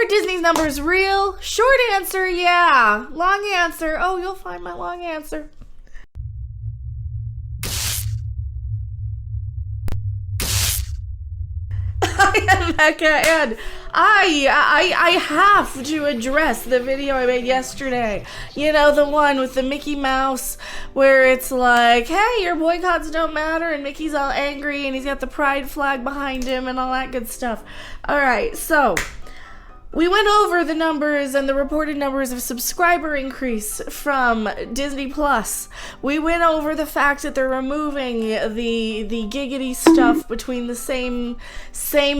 Are Disney's numbers real? Short answer, yeah. Long answer, oh, you'll find my long answer. I am Becca, and I have to address the video I made yesterday. You know, the one with the Mickey Mouse, where it's like, hey, your boycotts don't matter, and Mickey's all angry, and he's got the pride flag behind him, and all that good stuff. Alright, so we went over the numbers and the reported numbers of subscriber increase from Disney Plus. We went over the fact that they're removing the giggity stuff between the same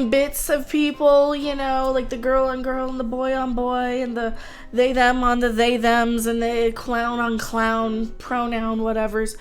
bits of people, you know, like the girl on girl and the boy on boy and the they them on the they thems and the clown on clown pronoun whatevers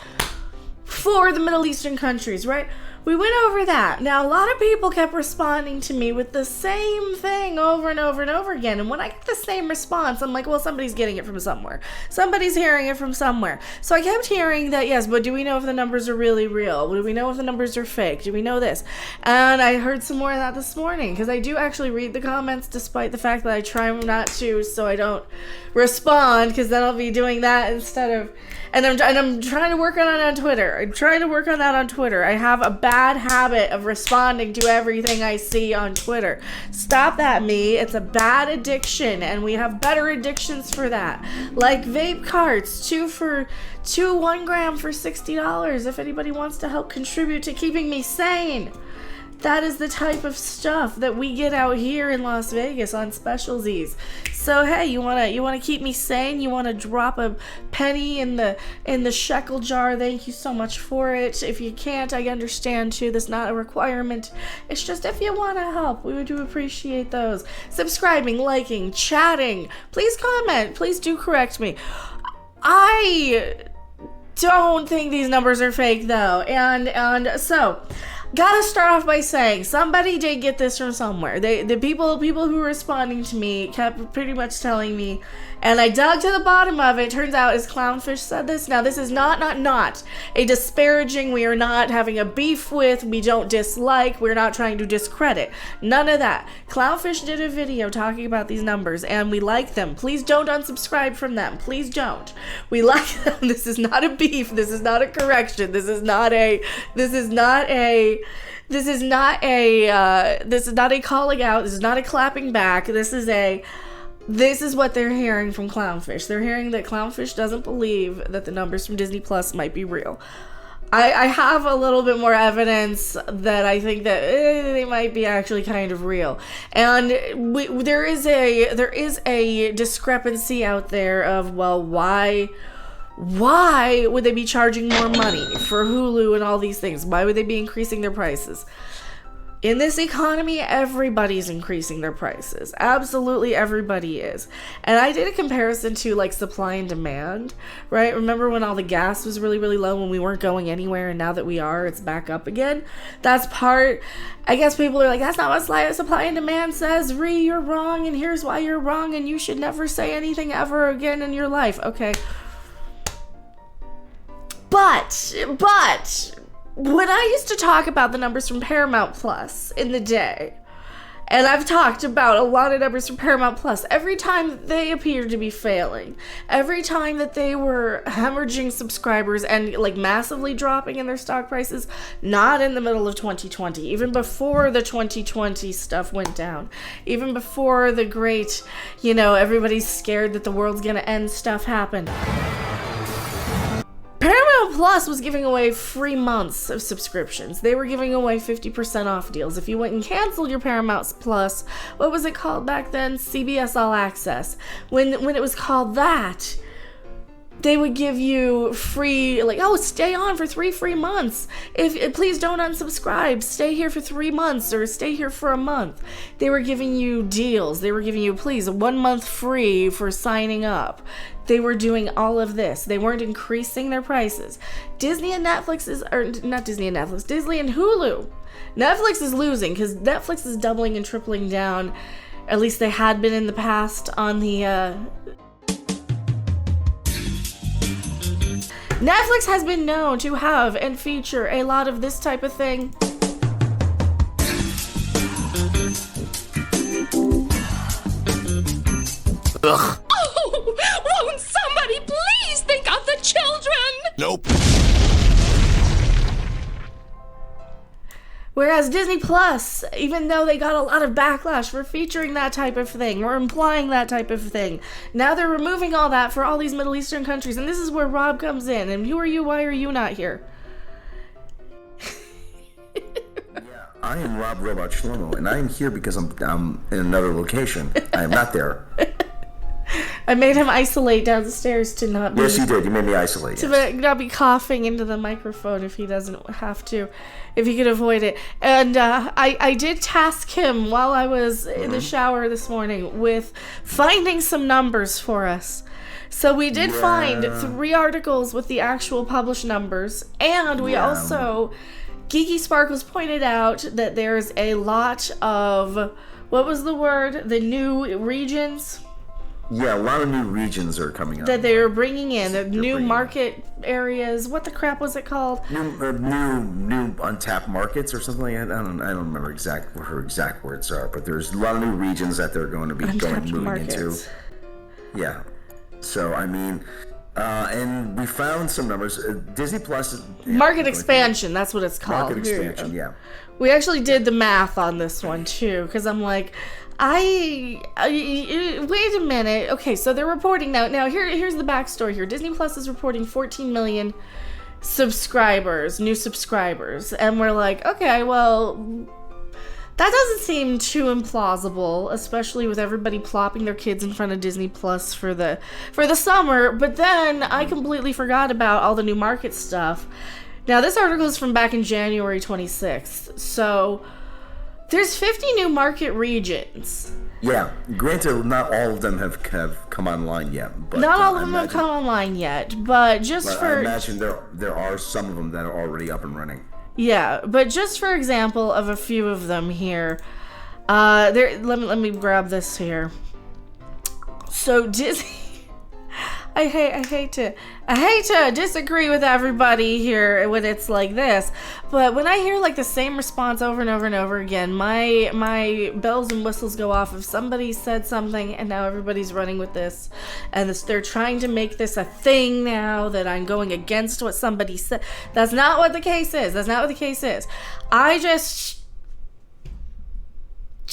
for the Middle Eastern countries, right? We went over that. Now, a lot of people kept responding to me with the same thing over and over and over again. And when I get the same response, I'm like, well, somebody's getting it from somewhere. Somebody's hearing it from somewhere. So I kept hearing that, yes, but do we know if the numbers are really real? Do we know if the numbers are fake? Do we know this? And I heard some more of that this morning, because I do actually read the comments, despite the fact that I try not to, so I don't respond, because then I'll be doing that instead of... And I'm trying to work on it on Twitter. I'm trying to work on that on Twitter. I have a bad habit of responding to everything I see on Twitter. Stop that, me. It's a bad addiction, and we have better addictions for that. Like vape carts, 1 gram for $60 if anybody wants to help contribute to keeping me sane. That is the type of stuff that we get out here in Las Vegas on specialties. So hey, you wanna keep me sane? You wanna drop a penny in the shekel jar? Thank you so much for it. If you can't, I understand too. That's not a requirement. It's just if you wanna help, we would do appreciate those. Subscribing, liking, chatting. Please comment. Please do correct me. I don't think these numbers are fake though, and so. Gotta start off by saying somebody did get this from somewhere. The people who were responding to me kept pretty much telling me, and I dug to the bottom of it. Turns out is Clownfish said this. Now this is not a disparaging. We are not having a beef with. We don't dislike. We're not trying to discredit. None of that. Clownfish did a video talking about these numbers, and we like them. Please don't unsubscribe from them. Please don't. We like them. This is not a beef. This is not a correction. This is not a calling out. This is not a clapping back. This is what they're hearing from Clownfish. They're hearing that Clownfish doesn't believe that the numbers from Disney Plus might be real. I have a little bit more evidence that I think that they might be actually kind of real. And there is a discrepancy out there of, well, why would they be charging more money for Hulu and all these things? Why would they be increasing their prices? In this economy, everybody's increasing their prices. Absolutely everybody is. And I did a comparison to like supply and demand, right? Remember when all the gas was really, really low when we weren't going anywhere, and now that we are, it's back up again? That's part, I guess people are like, that's not what supply and demand says. You're wrong, and here's why you're wrong, and you should never say anything ever again in your life. Okay. But when I used to talk about the numbers from Paramount Plus in the day, and I've talked about a lot of numbers from Paramount Plus, every time that they appeared to be failing, every time that they were hemorrhaging subscribers and like massively dropping in their stock prices, not in the middle of 2020, even before the 2020 stuff went down, even before the great, everybody's scared that the world's gonna end stuff happened. Paramount Plus was giving away free months of subscriptions. They were giving away 50% off deals. If you went and canceled your Paramount Plus, what was it called back then? CBS All Access. When it was called that, they would give you free, like, oh, stay on for 3 free months. Please don't unsubscribe. Stay here for 3 months or stay here for a month. They were giving you deals. They were giving you, please, 1 month free for signing up. They were doing all of this. They weren't increasing their prices. Disney and Hulu. Netflix is losing because Netflix is doubling and tripling down. At least they had been in the past on the... Netflix has been known to have and feature a lot of this type of thing. Ugh. Oh, won't somebody please think of the children? Nope. Whereas Disney Plus, even though they got a lot of backlash for featuring that type of thing or implying that type of thing, now they're removing all that for all these Middle Eastern countries. And this is where Rob comes in. And who are you? Why are you not here? I am Rob Robot Shlomo, and I am here because I'm in another location. I am not there. I made him isolate down the stairs to not be... Yes, you did. You made me isolate. To not be coughing into the microphone if he doesn't have to, if he could avoid it. And I did task him while I was in the shower this morning with finding some numbers for us. So we did find 3 articles with the actual published numbers, and we also... Geeky Sparkles pointed out that there's a lot of... What was the word? The new regions? Yeah, a lot of new regions are coming up. That they're bringing in. The new market areas. What the crap was it called? New untapped markets or something like that. I don't remember what her exact words are, but there's a lot of new regions that they're going to be moving into. Yeah. So, I mean... and we found some numbers. Disney Plus... Market expansion, that's what it's called. Market expansion, yeah. We actually did the math on this one, too, because I'm like, wait a minute. Okay, so they're reporting now. Now, here's the backstory here. Disney Plus is reporting 14 million subscribers, new subscribers. And we're like, okay, well... That doesn't seem too implausible, especially with everybody plopping their kids in front of Disney Plus for the summer. But then I completely forgot about all the new market stuff. Now, this article is from back in January 26th. So there's 50 new market regions. Yeah, granted, not all of them have come online yet. But not all of them have come online yet, but I imagine there are some of them that are already up and running. Yeah, but just for example of a few of them here, let me grab this here. So Disney, I hate to disagree with everybody here when it's like this, but when I hear like the same response over and over and over again, my bells and whistles go off. If somebody said something and now everybody's running with this, and they're trying to make this a thing now that I'm going against what somebody said. That's not what the case is. I just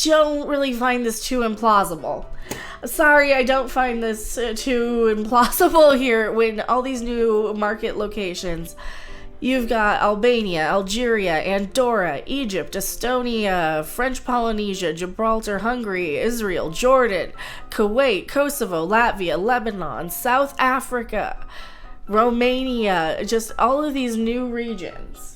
don't really find this too implausible. Sorry, I don't find this too implausible here when all these new market locations. You've got Albania, Algeria, Andorra, Egypt, Estonia, French Polynesia, Gibraltar, Hungary, Israel, Jordan, Kuwait, Kosovo, Latvia, Lebanon, South Africa, Romania, just all of these new regions.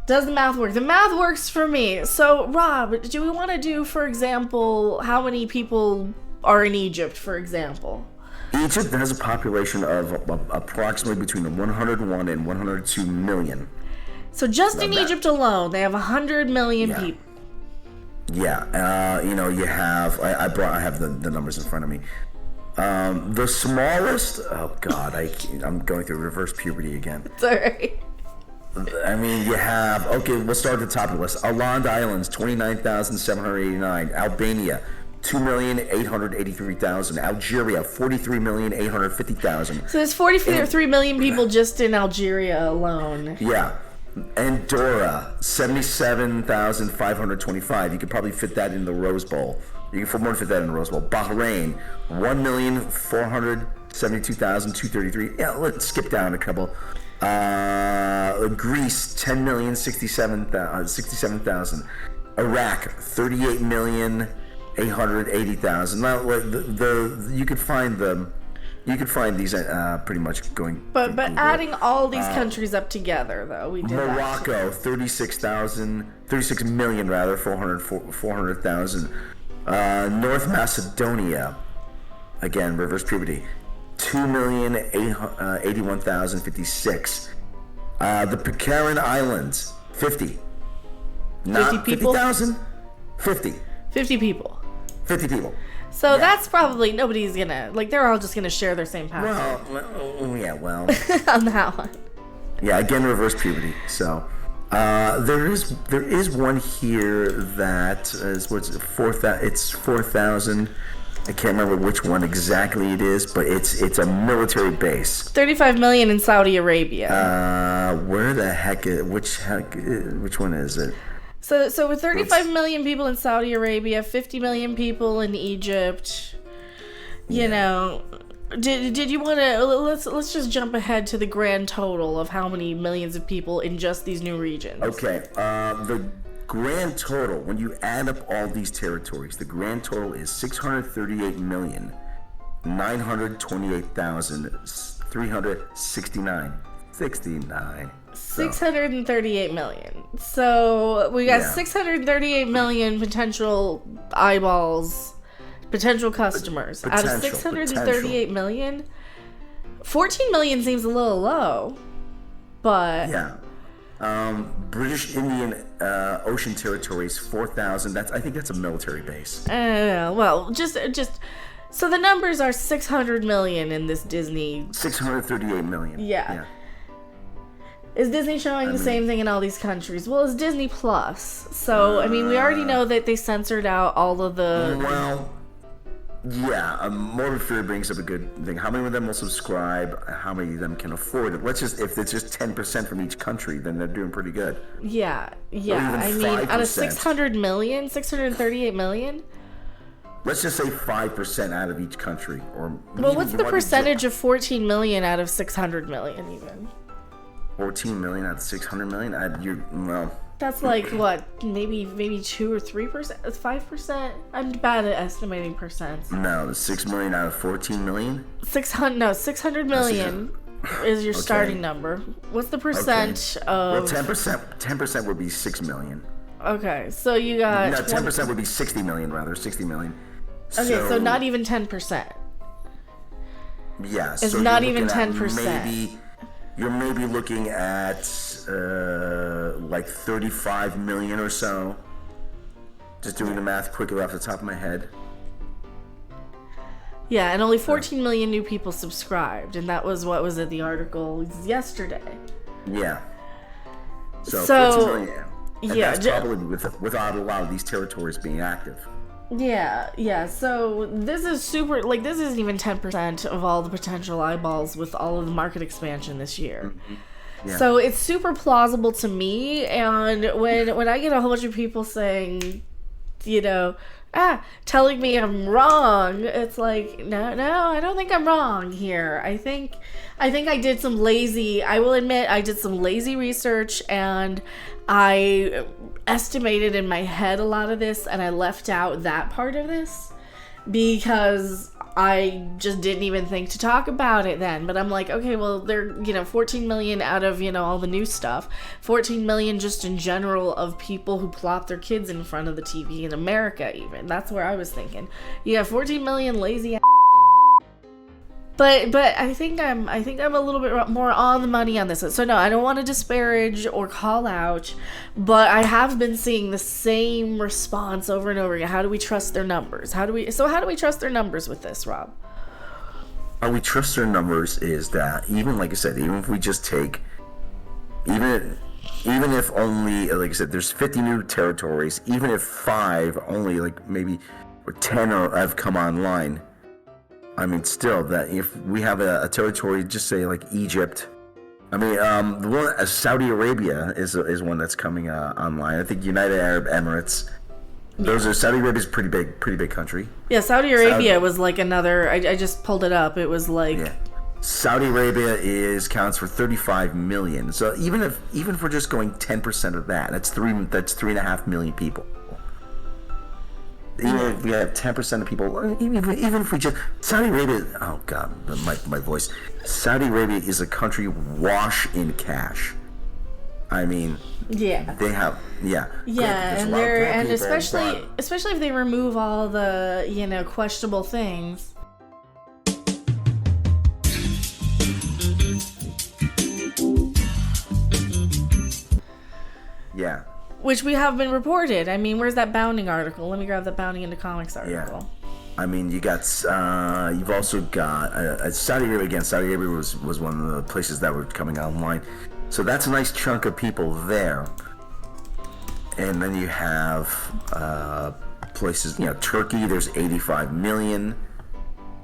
Does the math work? The math works for me. So, Rob, do we want to do, for example, how many people are in Egypt, for example? Egypt has a population of approximately between 101 and 102 million. So just in Egypt alone, they have 100 million people. Yeah, you have... I have the numbers in front of me. The smallest... Oh, God, I'm going through reverse puberty again. It's alright. I mean, you have... Okay, let's start at the top of the list. Island Islands, 29,789. Albania, 2,883,000. Algeria, 43,850,000. So there's 43 million people just in Algeria alone. Yeah. Andorra, 77,525. You could probably fit that in the Rose Bowl. You can more fit that in the Rose Bowl. Bahrain, 1,472,233. Yeah, let's skip down a couple. Greece, 10,067,000. Iraq, 38,880,000. Now, you could find them. You could find these pretty much going. But adding all these countries up together, though, we did Morocco, 36 million rather, 400,000. North Macedonia, again reverse puberty, 2,081,056. The Pitcairn Islands, 50. Not 50 people? 50,000? 50. 50 people. 50 people. So that's probably, nobody's gonna, they're all just gonna share their same password. Well. On that one. Yeah, again, reverse puberty. So, there is one here that is, it's 4,000. I can't remember which one exactly it is, but it's a military base. 35 million in Saudi Arabia. Where the heck which one is it? So with 35 million people in Saudi Arabia, 50 million people in Egypt, you know, did you want to let's just jump ahead to the grand total of how many millions of people in just these new regions. Okay. The grand total, when you add up all these territories, the grand total is 638,928,369. 638 million. So we got 638 million potential eyeballs, potential customers. Out of 638 million, 14 million seems a little low, but yeah. British Indian Ocean Territories, 4,000. I think that's a military base. Well, just so the numbers are 600 million in this Disney. 638 million. Yeah. Is Disney showing the same thing in all these countries? Well, it's Disney Plus. So, I mean, we already know that they censored out all of the... Well, yeah, Morbid Fear brings up a good thing. How many of them will subscribe? How many of them can afford it? If it's just 10% from each country, then they're doing pretty good. Yeah. I mean, out of 600 million, 638 million? Let's just say 5% out of each country. Well, what's the percentage of 14 million out of 600 million even? 14 million out of 600 million? That's like what? Maybe 2 or 3%? 5%? I'm bad at estimating percents. No, 6 million out of 14 million? 600 million is your starting number. What's the percent of... Well, 10% would be 6 million. Okay, so you got... No, 10% would be 60 million, rather. 60 million. Okay, so not even 10%. Yeah. It's so not even 10%. You're maybe looking at like 35 million or so. Just doing the math quickly off the top of my head. Yeah, and only 14 million new people subscribed, and that was what was in the article yesterday. Yeah. So 14 million. And that's probably without a lot of these territories being active. Yeah. So this is super. Like, this isn't even 10% of all the potential eyeballs with all of the market expansion this year. Mm-hmm. Yeah. So it's super plausible to me. And when I get a whole bunch of people saying, you know, telling me I'm wrong, it's like, no, I don't think I'm wrong here. I think I did some lazy. I will admit I did some lazy research, and I estimated in my head a lot of this, and I left out that part of this because I just didn't even think to talk about it then. But I'm like, okay, well, they're, 14 million out of, all the new stuff. 14 million just in general of people who plop their kids in front of the TV in America even. That's where I was thinking. You have 14 million lazy But I think I'm a little bit more on the money on this. So no, I don't want to disparage or call out, but I have been seeing the same response over and over again. How do we trust their numbers? How do we trust their numbers with this, Rob? How we trust their numbers is that even, like I said, even if we just take, even if only, like I said, there's 50 new territories, even if 5 only, like maybe, or 10 have come online. I mean, still, that if we have a territory, just say like Egypt. I mean, the one Saudi Arabia is one that's coming online. I think United Arab Emirates. Saudi Arabia's a pretty big country. Yeah, Saudi Arabia was like another. I just pulled it up. It was like. Yeah. Saudi Arabia counts for 35 million. So even if we're just going 10% of that, that's 3.5 million people. Even if we have 10% of people, even if we just Saudi Arabia, oh god, my voice. Saudi Arabia is a country wash in cash. I mean, yeah, they have, yeah, and especially if they remove all the questionable things. Yeah. Which we have been reported. I mean, where's that Bounding article? Let me grab that Bounding into Comics article. Yeah. I mean, you've also got Saudi Arabia again. Saudi Arabia was one of the places that were coming online. So that's a nice chunk of people there. And then you have places, Turkey, there's 85 million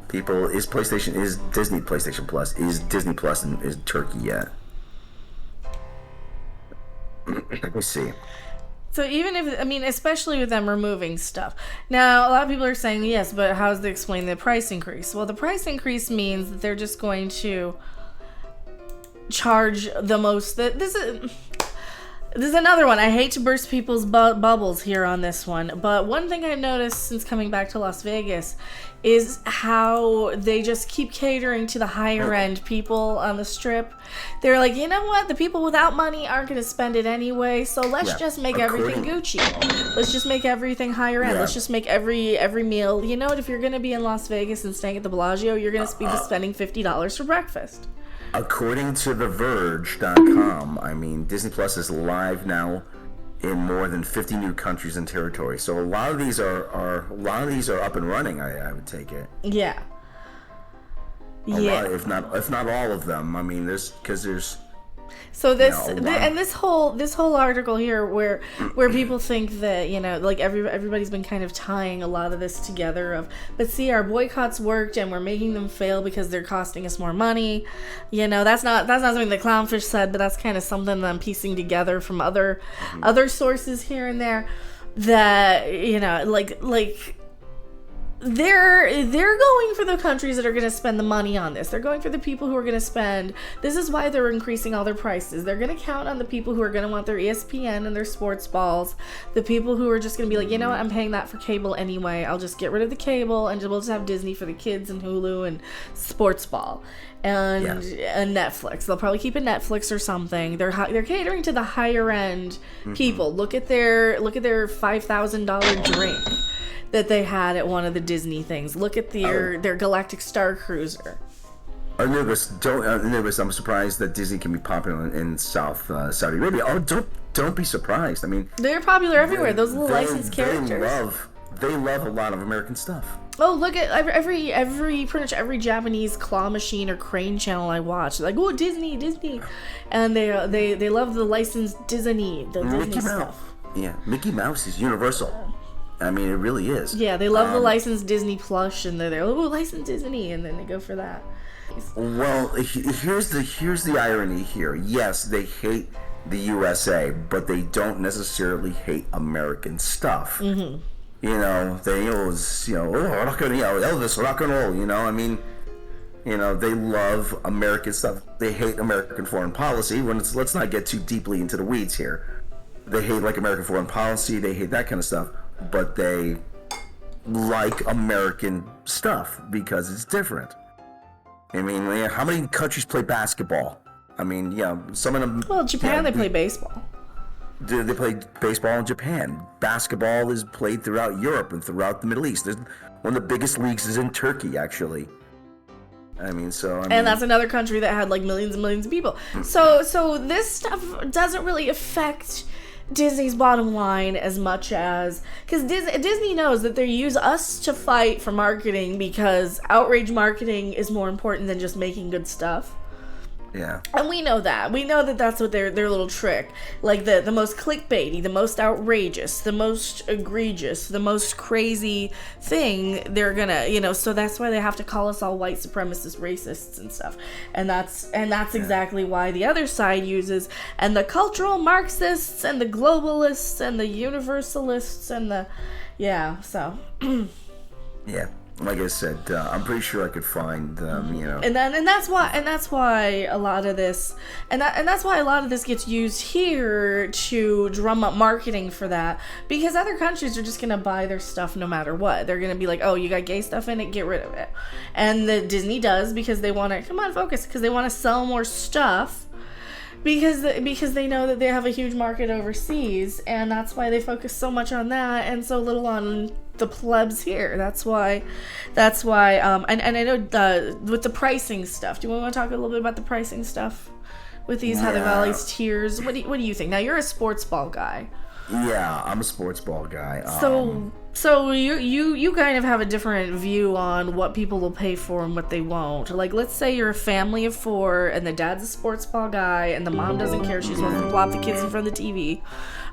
people. Is Disney PlayStation Plus? Is Disney Plus in Turkey yet? Let me see. So even if, especially with them removing stuff. Now, a lot of people are saying, yes, but how does they explain the price increase? Well, the price increase means that they're just going to charge the most. This is another one. I hate to burst people's bubbles here on this one, but one thing I've noticed since coming back to Las Vegas is how they just keep catering to the higher end people on the strip. They're like, you know what? The people without money aren't going to spend it anyway, so let's just make everything Gucci. Let's just make everything higher end. Let's just make every meal. You know what? If you're going to be in Las Vegas and staying at the Bellagio, you're going to be spending $50 for breakfast. According to TheVerge.com, Disney Plus is live now in more than 50 new countries and territories. So a lot of these are up and running. I would take it. Yeah. A lot, if not all of them. There's. So this whole article here where people think that, like everybody's been kind of tying a lot of this together but see, our boycotts worked and we're making them fail because they're costing us more money. That's not something that Clownfish said, but that's kind of something that I'm piecing together from other sources here and there, that like they're going for the countries that are going to spend the money on this. They're going for the people who are going to spend. This is why they're increasing all their prices. They're going to count on the people who are going to want their ESPN and their sports balls. The people who are just going to be like, you know what, I'm paying that for cable anyway. I'll just get rid of the cable and we'll just have Disney for the kids and Hulu and sports ball and Netflix. They'll probably keep a Netflix or something. They're catering to the higher end people. Look at their $5,000 drink that they had at one of the Disney things. Look at their Galactic Star Cruiser. Anubis, I'm surprised that Disney can be popular in Saudi Arabia. Oh, don't be surprised. They're popular everywhere. Those little licensed characters. They love a lot of American stuff. Oh, look at pretty much every Japanese claw machine or crane channel I watch. They're like, oh, Disney, and they love the licensed Disney, the Disney stuff. Yeah, Mickey Mouse is universal. It really is. Yeah, they love the licensed Disney plush, and they're oh, licensed Disney, and then they go for that. Well, here's the irony here. Yes, they hate the USA, but they don't necessarily hate American stuff. Mm-hmm. They always, rock and Elvis, rock and roll. They love American stuff. They hate American foreign policy. Let's not get too deeply into the weeds here. They hate American foreign policy. They hate that kind of stuff. But they like American stuff because it's different. How many countries play basketball? Some of them. Well, Japan, they play baseball. They play baseball in Japan. Basketball is played throughout Europe and throughout the Middle East. One of the biggest leagues is in Turkey, actually. And that's another country that had millions and millions of people. So this stuff doesn't really affect Disney's bottom line as much as, because Disney knows that they use us to fight for marketing, because outrage marketing is more important than just making good stuff. Yeah. And we know that. We know that that's what their little trick. The most clickbaity, the most outrageous, the most egregious, the most crazy thing they're gonna, so that's why they have to call us all white supremacist racists and stuff. And that's exactly why the other side uses, and the cultural Marxists and the globalists and the universalists and the, so. Yeah. Like I said, I'm pretty sure I could find them, And that's why a lot of this, and that's why a lot of this gets used here to drum up marketing for that, because other countries are just gonna buy their stuff no matter what. They're gonna be like, oh, you got gay stuff in it, get rid of it. And the Disney does, because they want to because they want to sell more stuff. Because they know that they have a huge market overseas, and that's why they focus so much on that and so little on the plebs here. That's why, and I know with the pricing stuff. Do you want to talk a little bit about the pricing stuff with these how they have all these tiers? What do you think? Now, you're a sports ball guy. Yeah, I'm a sports ball guy. So you kind of have a different view on what people will pay for and what they won't. Let's say you're a family of 4 and the dad's a sports ball guy and the mom doesn't care. She just wants to plop the kids in front of the TV.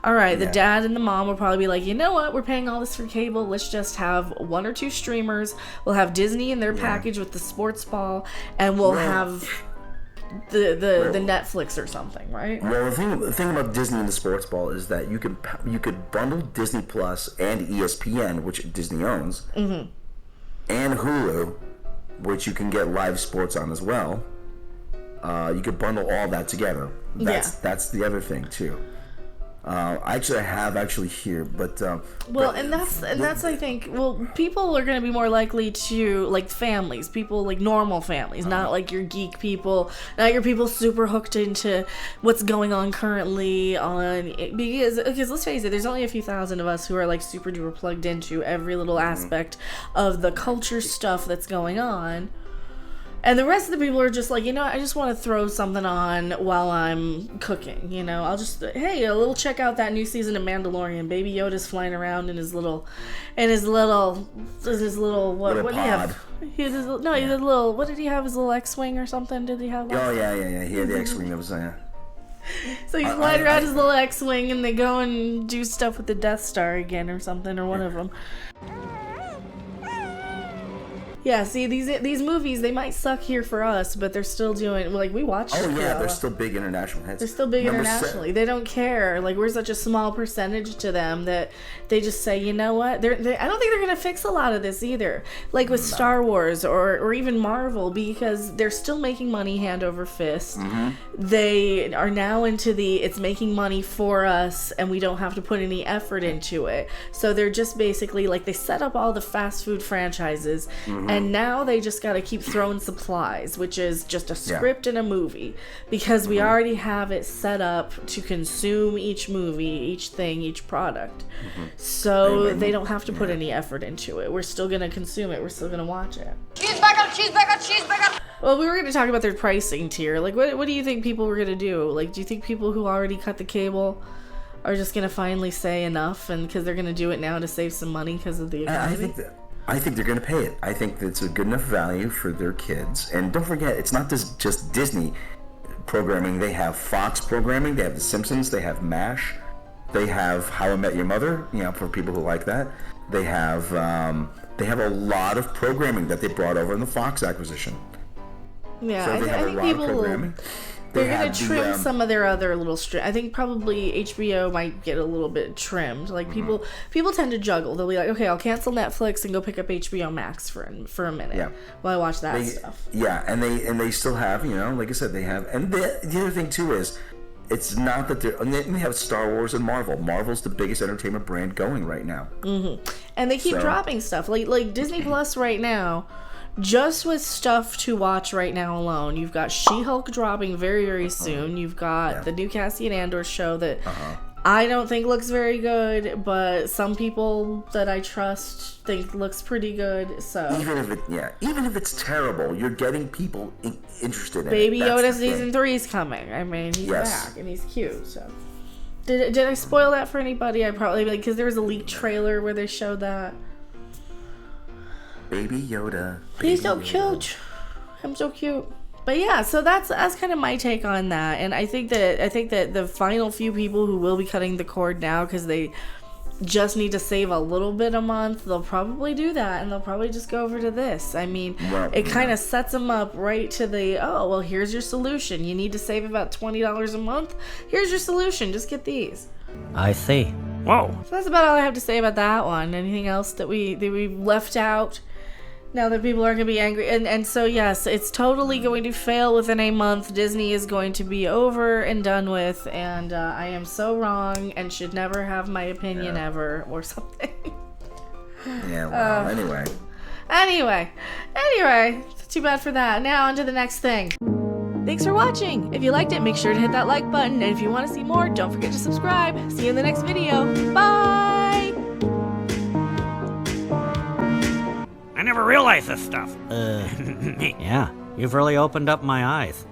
all right, the dad and the mom will probably be like, you know what, we're paying all this for cable, let's just have 1 or 2 streamers. We'll have Disney in their package with the sports ball, and we'll have the Netflix or something, right? Well, the thing about Disney and the sports ball is that you could bundle Disney Plus and ESPN, which Disney owns, and Hulu, which you can get live sports on as well. You could bundle all that together. That's the other thing too. I have here, but and that's I think. Well, people are going to be more likely to like families, people like normal families, not like your geek people, not your people super hooked into what's going on currently on because let's face it, there's only a few thousand of us who are like super duper plugged into every little aspect of the culture stuff that's going on. And the rest of the people are just like, I just want to throw something on while I'm cooking. I'll just, hey, a little check out that new season of Mandalorian. Baby Yoda's flying around in his little, what did he have? He had what did he have? His little X-wing or something? Did he have that? Oh yeah. He had the X-wing that was So he's flying around his little X-wing, and they go and do stuff with the Death Star again or something, or one of them. Yeah, see, these movies, they might suck here for us, but they're still doing, like, we watch them. Oh, yeah, they're still big international hits. They're still big internationally. They don't care. Like, we're such a small percentage to them that they just say, you know what? I don't think they're going to fix a lot of this either. Like with Star Wars or even Marvel, because they're still making money hand over fist. Mm-hmm. They are now into it's making money for us, and we don't have to put any effort into it. So they're just basically, like, they set up all the fast food franchises, and now they just got to keep throwing supplies, which is just a script and a movie, because we already have it set up to consume each movie, each thing, each product. So they don't have to put any effort into it. We're still going to consume it. We're still going to watch it. Cheeseburger! Well, we were going to talk about their pricing tier. Like, what do you think people were going to do? Like, do you think people who already cut the cable are just going to finally say enough, and because they're going to do it now to save some money because of the economy? I think they're going to pay it. I think that it's a good enough value for their kids. And don't forget, it's not just Disney programming. They have Fox programming. They have The Simpsons. They have MASH. They have How I Met Your Mother, for people who like that. They have a lot of programming that they brought over in the Fox acquisition. Yeah, so I think people... They're going to trim some of their other little I think probably HBO might get a little bit trimmed. Like, people tend to juggle. They'll be like, okay, I'll cancel Netflix and go pick up HBO Max for a minute while I watch that stuff. Yeah, and they still have, like I said, they have. And the other thing, too, is it's not that they have Star Wars and Marvel. Marvel's the biggest entertainment brand going right now. Mm-hmm. And they keep dropping stuff. Like Disney Plus right now, just with stuff to watch right now alone, you've got She-Hulk dropping very, very soon. You've got the new Cassian Andor show that I don't think looks very good, but some people that I trust think looks pretty good. So even if it's terrible, you're getting people interested in Baby it. Yoda season 3 is coming. I mean, he's back and he's cute. So did I spoil that for anybody? I probably, because there was a leaked trailer where they showed that. Baby Yoda. He's so cute. I'm so cute. But yeah, so that's kind of my take on that. And I think that the final few people who will be cutting the cord now because they just need to save a little bit a month, they'll probably do that, and they'll probably just go over to this. I mean, it kind of sets them up right to here's your solution. You need to save about $20 a month. Here's your solution. Just get these. I see. Whoa. So that's about all I have to say about that one. Anything else that we left out? Now that people are going to be angry. And so, yes, it's totally going to fail within a month. Disney is going to be over and done with. And I am so wrong and should never have my opinion ever or something. Yeah, well, Anyway, too bad for that. Now on to the next thing. Thanks for watching. If you liked it, make sure to hit that like button. And if you want to see more, don't forget to subscribe. See you in the next video. Bye! I never realized this stuff. Yeah, you've really opened up my eyes.